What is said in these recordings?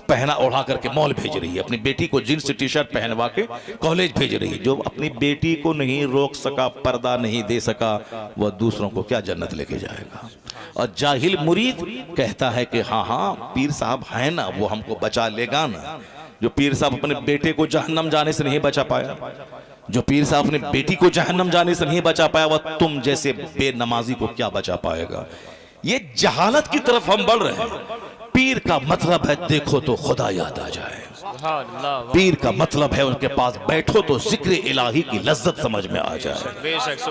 पहना ओढ़ा करके मॉल भेज रही है, अपनी बेटी को जींस टी शर्ट पहनवा के कॉलेज भेज रही है। जो अपनी बेटी को नहीं रोक सका, पर्दा नहीं दे सका, वह दूसरों को क्या जन्नत लेके जाएगा। और जाहिल मुरीद कहता है कि हाँ हाँ पीर साहब है ना, वो हमको बचा लेगा ना। जो पीर साहब अपने बेटे को जहन्नम जाने से नहीं बचा पाया, जो पीर साहब अपने बेटी को जहन्नम जाने से नहीं बचा पाया, वह तुम जैसे बेनमाजी को क्या बचा पाएगा। ये जहालत की तरफ हम बढ़ रहे हैं। पीर का मतलब है देखो तो खुदा याद आ जाए। पीर का मतलब है उनके पास बैठो तो जिक्र इलाही की लज्जत समझ में आ जाए।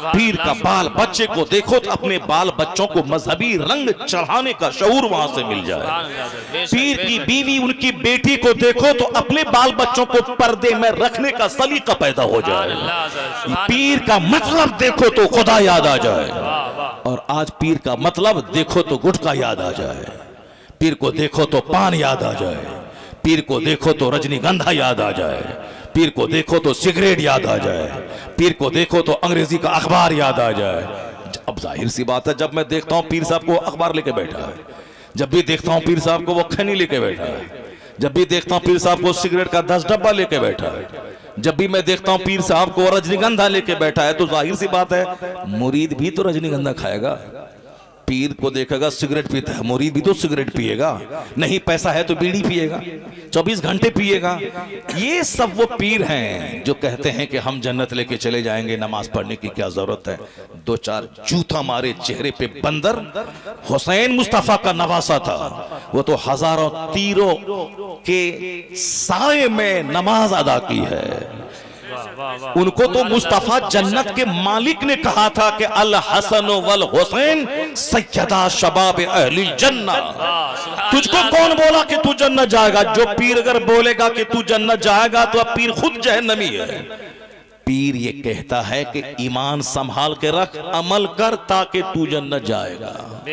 पीर का बाल बच्चे को देखो तो अपने बाल बच्चों को मजहबी रंग चढ़ाने का शऊर वहां से मिल जाए। पीर की बीवी उनकी बेटी को देखो तो अपने बाल बच्चों को पर्दे में रखने का सलीका पैदा हो जाए। पीर का मतलब देखो तो खुदा याद आ जाए। और आज पीर का मतलब देखो तो गुटखा याद आ जाए, पीर को देखो तो पान याद आ जाए, पीर को देखो तो रजनीगंधा याद आ जाए, पीर को देखो तो सिगरेट याद आ जाए, पीर को देखो तो अंग्रेजी का अखबार याद आ जाए। अब जाहिर सी बात है, जब मैं देखता हूं पीर साहब को अखबार लेके बैठा है, जब भी देखता हूं पीर साहब को वो खैनी लेके बैठा है, जब भी देखता हूं पीर साहब को सिगरेट का 10 डब्बा लेके बैठा है, जब भी मैं देखता हूं पीर साहब को रजनीगंधा लेके बैठा है, तो जाहिर सी बात है मुरीद भी तो रजनीगंधा खाएगा। पीर को देखेगा सिगरेट पीता है, मुरीद भी तो सिगरेट पिएगा। नहीं पैसा है तो बीड़ी पिएगा, 24 घंटे पिएगा। ये सब वो पीर हैं जो कहते हैं कि हम जन्नत लेके चले जाएंगे, नमाज पढ़ने की क्या जरूरत है। 2-4 जूता मारे चेहरे पे बंदर। हुसैन मुस्तफा का नवासा था, वो तो हजारों तीरों के साए में नमाज अदा की है। उनको तो मुस्तफा जन्नत के मालिक ने कहा था कि अल हसन वल हुसैन सैयदा शबाब अहली जन्नत। तुझको कौन बोला कि तू जन्नत जाएगा? जो पीर अगर बोलेगा कि तू जन्नत जाएगा तो अब पीर खुद जहन्नमी है। पीर ये कहता है कि ईमान संभाल के रख, अमल कर ताकि तू जन्नत जाएगा।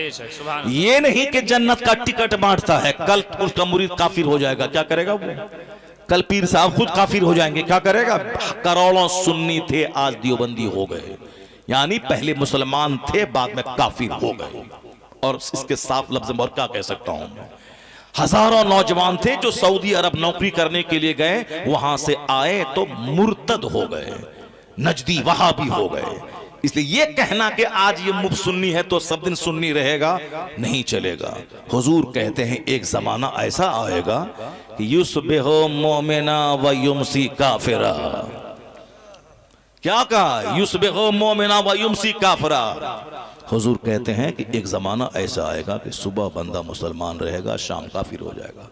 ये नहीं कि जन्नत का टिकट बांटता है, कल उसका मुरीद काफिर हो जाएगा, क्या करेगा वो? कल पीर साहब खुद काफिर हो जाएंगे, क्या करेगा? करोड़ों सुन्नी थे आज दियोबंदी हो गए, यानी पहले मुसलमान थे बाद में काफिर हो गए। और इसके साफ लफ्ज में और क्या कह सकता हूं, हजारों नौजवान थे जो सऊदी अरब नौकरी करने के लिए गए, वहां से आए तो मुर्तद हो गए, नजदी वहाबी हो गए। इसलिए ये कहना कि आज ये मुफ्त सुन्नी है तो सब दिन सुन्नी रहेगा, नहीं चलेगा। हुजूर कहते हैं एक जमाना ऐसा आएगा कि युस्बिहु मोमिना व युमसी काफिरा। क्या कहा? युस्बिहु मोमिना व युमसी काफिरा। हुजूर कहते हैं कि एक जमाना ऐसा आएगा कि सुबह बंदा मुसलमान रहेगा, शाम काफिर हो जाएगा।